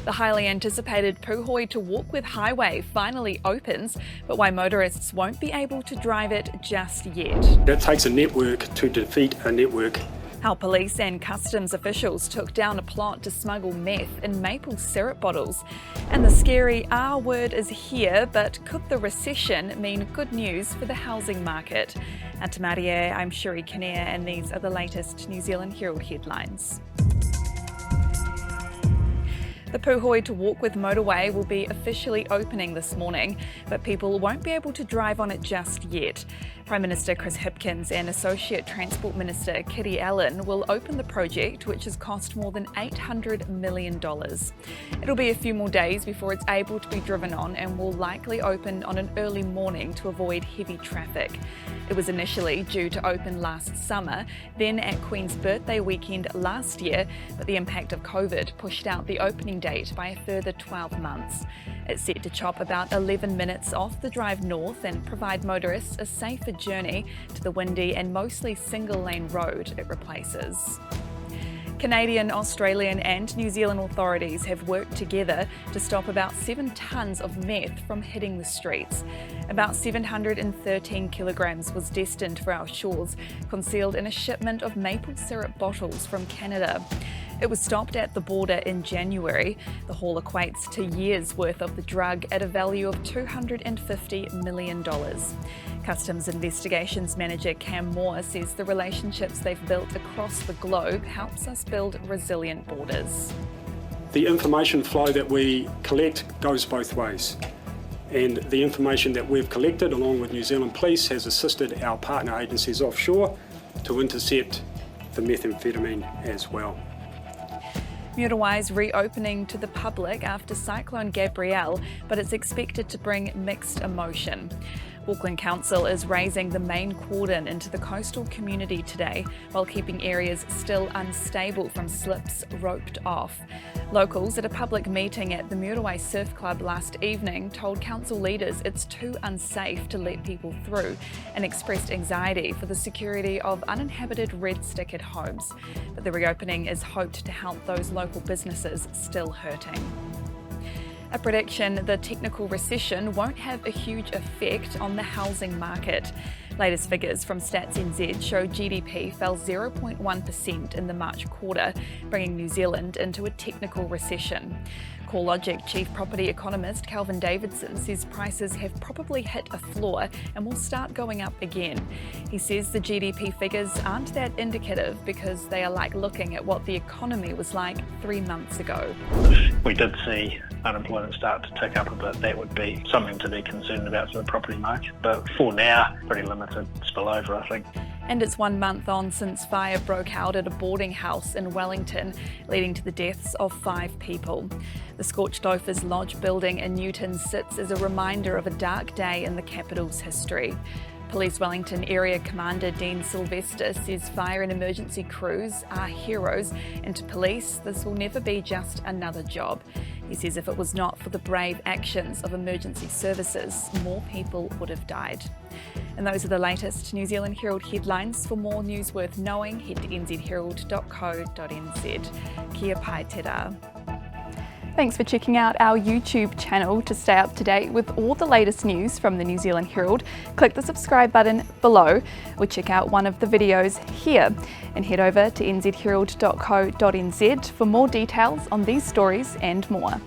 The highly anticipated Puhoi to Warkworth highway finally opens, but why motorists won't be able to drive it just yet. It takes a network to defeat a network. How police and customs officials took down a plot to smuggle meth in maple syrup bottles. And the scary R word is here, but could the recession mean good news for the housing market? Te Marie, I'm Shuri Kinnear, and these are the latest New Zealand Herald headlines. The Puhoi to Warkworth motorway will be officially opening this morning, but people won't be able to drive on it just yet. Prime Minister Chris Hipkins and Associate Transport Minister Kitty Allen will open the project, which has cost more than $800 million. It'll be a few more days before it's able to be driven on and will likely open on an early morning to avoid heavy traffic. It was initially due to open last summer, then at Queen's birthday weekend last year, but the impact of COVID pushed out the opening date by a further 12 months. It's set to chop about 11 minutes off the drive north and provide motorists a safer journey to the windy and mostly single-lane road it replaces. Canadian, Australian and New Zealand authorities have worked together to stop about 7 tonnes of meth from hitting the streets. About 713 kilograms was destined for our shores, concealed in a shipment of maple syrup bottles from Canada. It was stopped at the border in January. The haul equates to years' worth of the drug at a value of $250 million. Customs Investigations Manager Cam Moore says the relationships they've built across the globe helps us build resilient borders. The information flow that we collect goes both ways. And the information that we've collected along with New Zealand Police has assisted our partner agencies offshore to intercept the methamphetamine as well. Motuwai's reopening to the public after Cyclone Gabrielle, but it's expected to bring mixed emotion. Auckland Council is raising the main cordon into the coastal community today, while keeping areas still unstable from slips roped off. Locals at a public meeting at the Motuwai Surf Club last evening told council leaders it's too unsafe to let people through and expressed anxiety for the security of uninhabited red-stickered homes. But the reopening is hoped to help those local businesses still hurting. A prediction the technical recession won't have a huge effect on the housing market. Latest figures from Stats NZ show GDP fell 0.1% in the March quarter, bringing New Zealand into a technical recession. CoreLogic chief property economist Calvin Davidson says prices have probably hit a floor and will start going up again. He says the GDP figures aren't that indicative because they are like looking at what the economy was like 3 months ago. If we did see unemployment start to tick up a bit, that would be something to be concerned about for the property market. But for now, pretty limited spillover, I think. And it's 1 month on since fire broke out at a boarding house in Wellington, leading to the deaths of 5 people. The Scorched Lodge building in Newton sits as a reminder of a dark day in the capital's history. Police Wellington Area Commander Dean Sylvester says fire and emergency crews are heroes, and to police, this will never be just another job. He says if it was not for the brave actions of emergency services, more people would have died. And those are the latest New Zealand Herald headlines. For more news worth knowing, head to nzherald.co.nz. Kia pai te rā. Thanks for checking out our YouTube channel. To stay up to date with all the latest news from the New Zealand Herald, click the subscribe button below or check out one of the videos here, and head over to nzherald.co.nz for more details on these stories and more.